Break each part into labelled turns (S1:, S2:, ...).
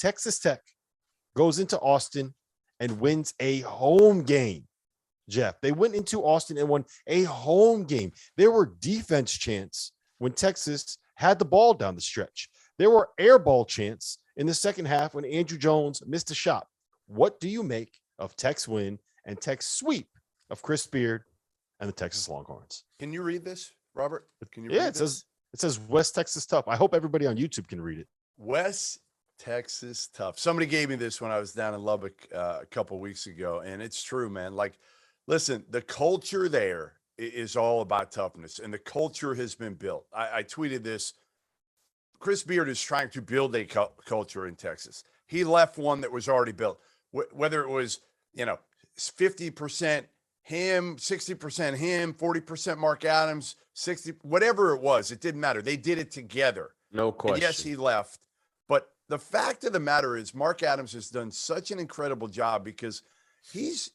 S1: Texas Tech goes into Austin and wins a home game. Jeff, they went into Austin and won a home game. There were defense chants when Texas had the ball down the stretch. There were air ball chants in the second half when Andrew Jones missed a shot. What do you make of Tech's win and Tech's sweep of Chris Beard and the Texas Longhorns?
S2: Can you read this, Robert? Can you
S1: read
S2: it
S1: this? It says West Texas Tough. I hope everybody on YouTube can read it.
S2: West Texas Tough. Somebody gave me this when I was down in Lubbock a couple of weeks ago, and it's true, man. Like, listen, the culture there is all about toughness, and the culture has been built. I tweeted this. Chris Beard is trying to build a culture in Texas. He left one that was already built, whether it was, 50% him, 60% him, 40% Mark Adams, 60, whatever it was, it didn't matter. They did it together.
S3: No question.
S2: And yes, he left. But the fact of the matter is Mark Adams has done such an incredible job because he's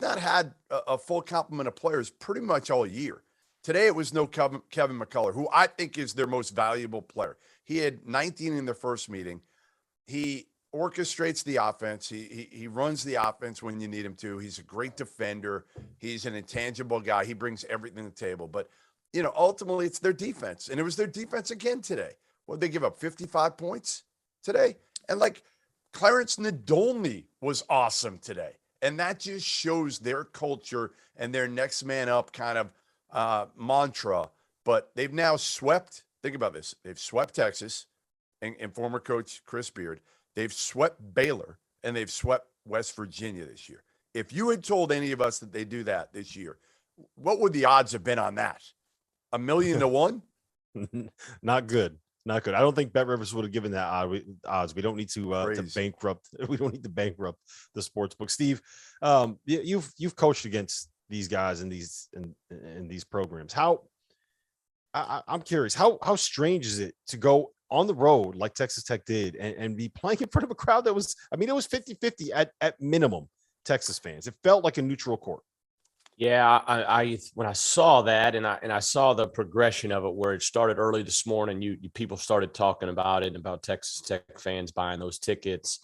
S2: not had a full complement of players pretty much all year. Today, it was no Kevin McCullough, who I think is their most valuable player. He had 19 in their first meeting. He orchestrates the offense. He runs the offense when you need him to. He's a great defender. He's an intangible guy. He brings everything to the table. But, ultimately, it's their defense. And it was their defense again today. What, they give up 55 points today? And, Clarence Nadolny was awesome today. And that just shows their culture and their next man up kind of mantra. But they've now swept, think about this, they've swept Texas and former coach Chris Beard. They've swept Baylor, and they've swept West Virginia this year. If you had told any of us that they do that this year, what would the odds have been on that? 1,000,000 to 1?
S1: Not good. Not good. I don't think Bet Rivers would have given that odds. We don't need to bankrupt. We don't need to bankrupt the sports book. Steve, you've coached against these guys in these programs. I'm curious, how strange is it to go on the road like Texas Tech did and be playing in front of a crowd that was, it was 50-50 at minimum Texas fans. It felt like a neutral court.
S3: Yeah, I when I saw that and I saw the progression of it where it started early this morning, you people started talking about it, about Texas Tech fans buying those tickets.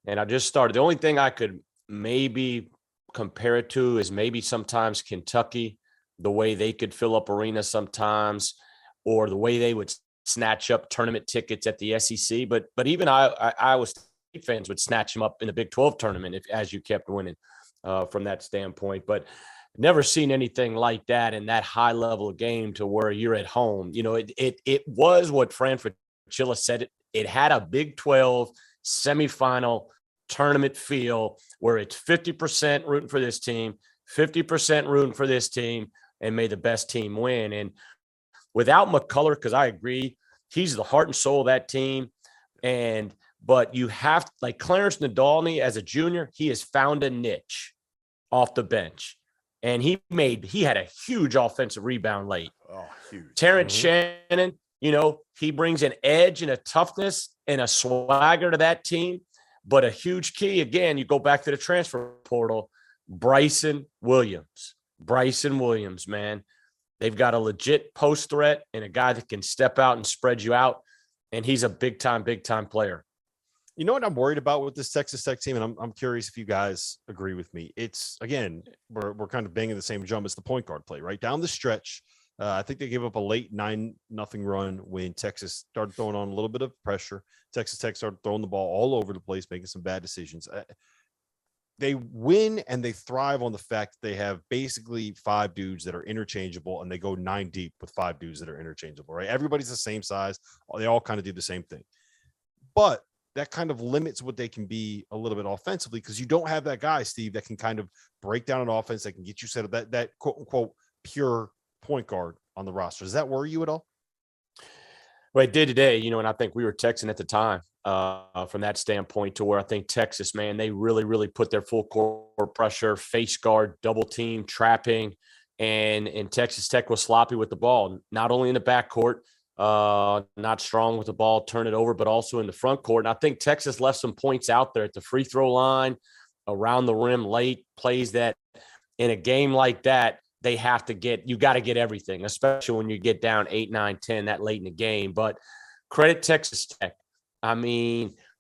S3: And I just started. The only thing I could maybe compare it to is maybe sometimes Kentucky, the way they could fill up arenas sometimes, or the way they would snatch up tournament tickets at the SEC. But even Iowa State fans would snatch them up in the Big 12 tournament as you kept winning from that standpoint. But never seen anything like that in that high level of game to where you're at home. It was what Fran Fraschilla said. It had a Big 12 semifinal tournament feel where it's 50% rooting for this team, 50% rooting for this team, and may the best team win. And without McCullough, because I agree, he's the heart and soul of that team. But you have, like Clarence Nadolny as a junior, he has found a niche off the bench. And he had a huge offensive rebound late.
S2: Oh, huge.
S3: Terrence Shannon, he brings an edge and a toughness and a swagger to that team. But a huge key, again, you go back to the transfer portal, Bryson Williams, man. They've got a legit post threat and a guy that can step out and spread you out. And he's a big time player.
S1: You know what I'm worried about with this Texas Tech team, and I'm curious if you guys agree with me. It's, again, we're kind of banging the same drum as the point guard play, right? Down the stretch, I think they gave up a late 9-0 run when Texas started throwing on a little bit of pressure. Texas Tech started throwing the ball all over the place, making some bad decisions. They win and they thrive on the fact that they have basically 5 dudes that are interchangeable, and they go 9 deep with 5 dudes that are interchangeable, right? Everybody's the same size. They all kind of do the same thing. But that kind of limits what they can be a little bit offensively, because you don't have that guy, Steve, that can kind of break down an offense, that can get you set up, that quote unquote pure point guard on the roster. Does that worry you at all?
S3: Well, it did today, and I think we were texting at the time from that standpoint, to where I think Texas, man, they really, really put their full court pressure, face guard, double team, trapping, and Texas Tech was sloppy with the ball, not only in the backcourt, not strong with the ball, turn it over, but also in the front court. And I think Texas left some points out there at the free throw line, around the rim late, plays that in a game like that, you got to get everything, especially when you get down 8, 9, 10 that late in the game. But credit Texas Tech.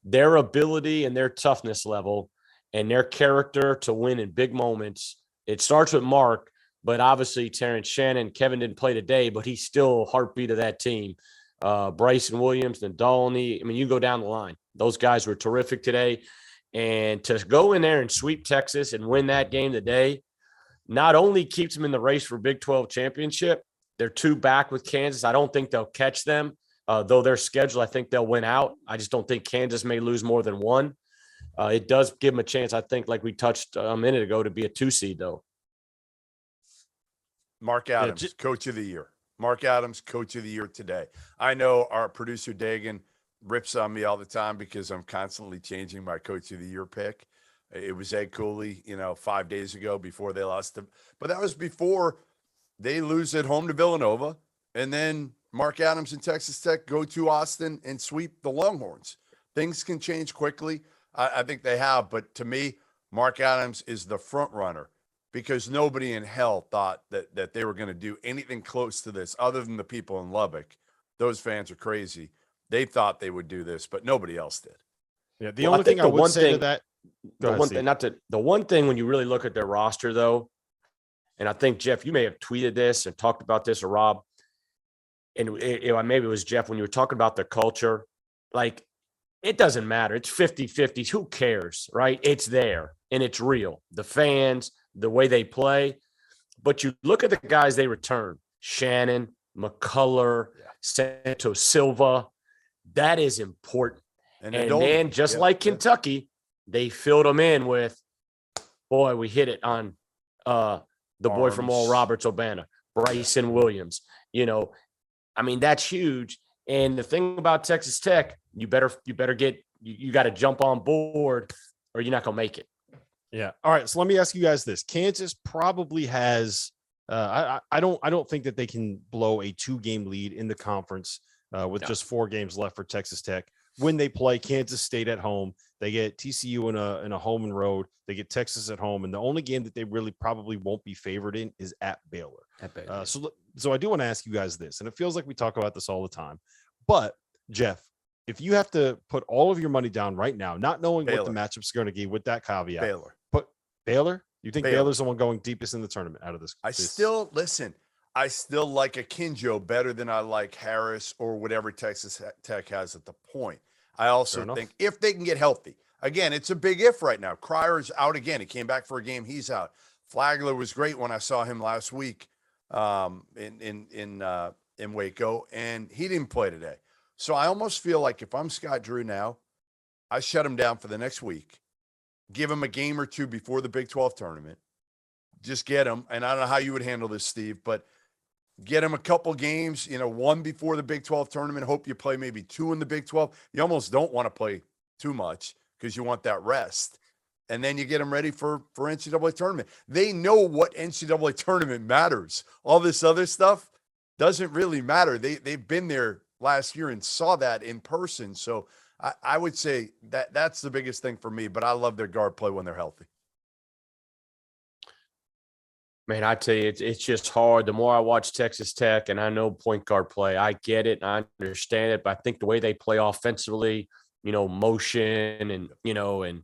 S3: their ability and their toughness level and their character to win in big moments. It starts with Mark, but obviously Terrence Shannon, Kevin didn't play today, but he's still heartbeat of that team. Bryson Williams, Nadolny. I mean, you go down the line. Those guys were terrific today. And to go in there and sweep Texas and win that game today, not only keeps them in the race for Big 12 championship, they're 2 back with Kansas. I don't think they'll catch them, though their schedule, I think they'll win out. I just don't think Kansas may lose more than 1. It does give them a chance, I think, like we touched a minute ago, to be a 2 seed, though.
S2: Mark Adams, Coach of the Year. Mark Adams, Coach of the Year today. I know our producer, Dagan, rips on me all the time because I'm constantly changing my Coach of the Year pick. It was Ed Cooley, 5 days ago before they lost them. But that was before they lose at home to Villanova. And then Mark Adams and Texas Tech go to Austin and sweep the Longhorns. Things can change quickly. I think they have. But to me, Mark Adams is the front runner because nobody in hell thought that they were going to do anything close to this other than the people in Lubbock. Those fans are crazy. They thought they would do this, but nobody else did.
S1: Yeah, the only thing I would say to that,
S3: the one thing when you really look at their roster, though, and I think, Jeff, you may have tweeted this and talked about this, or Rob, and maybe it was Jeff when you were talking about the culture. Like, it doesn't matter. It's 50-50. Who cares, right? It's there, and it's real. The fans, the way they play. But you look at the guys they return, Shannon, McCullough, Santos Silva. That is important. And man, just like Kentucky, they filled them in with, boy, we hit it on the boy from Oral Roberts, Urbana, Bryson Williams. I mean, that's huge. And the thing about Texas Tech, you better get, you got to jump on board or you're not going to make it.
S1: Yeah. All right. So let me ask you guys this. Kansas probably has, I don't think that they can blow a 2-game lead in the conference with just 4 games left for Texas Tech. When they play Kansas State at home, they get TCU in a home and road. They get Texas at home, and the only game that they really probably won't be favored in is at Baylor. So I do want to ask you guys this, and it feels like we talk about this all the time. But Jeff, if you have to put all of your money down right now, not knowing what the matchup's going to be, with that caveat, put Baylor. You think Baylor's the one going deepest in the tournament out of this?
S2: I still like Akinjo better than I like Harris or whatever Texas Tech has at the point. I also think if they can get healthy, again, it's a big if right now. Cryer's out again. He came back for a game. He's out. Flagler was great when I saw him last week in Waco, and he didn't play today. So I almost feel like if I'm Scott Drew now, I shut him down for the next week, give him a game or 2 before the Big 12 tournament, just get him. And I don't know how you would handle this, Steve, but get him a couple games, 1 before the Big 12 tournament. Hope you play maybe 2 in the Big 12. You almost don't want to play too much because you want that rest. And then you get them ready for NCAA tournament. They know what NCAA tournament matters. All this other stuff doesn't really matter. They've been there last year and saw that in person. So I would say that's the biggest thing for me, but I love their guard play when they're healthy.
S3: Man, I tell you, it's just hard. The more I watch Texas Tech, and I know point guard play, I get it, and I understand it, but I think the way they play offensively, motion and, and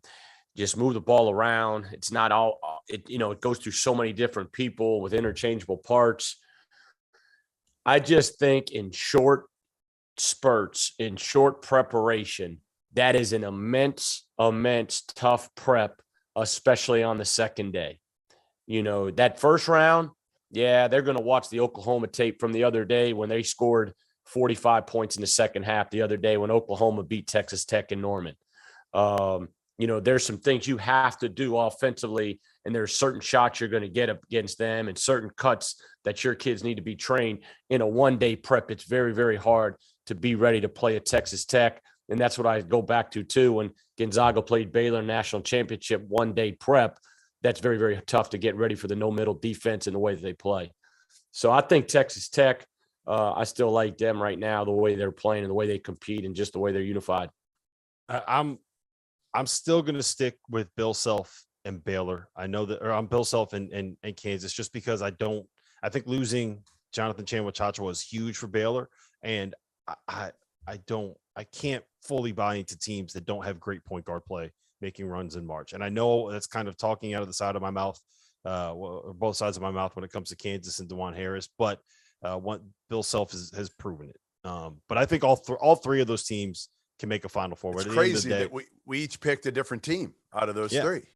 S3: just move the ball around, it's not all, it goes through so many different people with interchangeable parts. I just think in short spurts, in short preparation, that is an immense tough prep, especially on the second day. That first round, they're going to watch the Oklahoma tape from the other day when they scored 45 points in the second half the other day when Oklahoma beat Texas Tech in Norman. There's some things you have to do offensively, and there's certain shots you're going to get up against them and certain cuts that your kids need to be trained. In a one-day prep, it's very, very hard to be ready to play at Texas Tech. And that's what I go back to, too, when Gonzaga played Baylor national championship one-day prep. That's very, very tough to get ready for the no-middle defense and the way that they play. So I think Texas Tech, I still like them right now, the way they're playing and the way they compete and just the way they're unified.
S1: I'm still going to stick with Bill Self and Baylor. I know that, or I'm Bill Self and Kansas, just because I think losing Jonathan Chanwachacha was huge for Baylor. And I I can't fully buy into teams that don't have great point guard play making runs in March. And I know that's kind of talking out of the side of my mouth, or both sides of my mouth when it comes to Kansas and DeJuan Harris, but what Bill Self has proven it. But I think all three of those teams can make a Final Four.
S2: It's
S1: At the end of
S2: crazy
S1: the day,
S2: that we each picked a different team out of those three.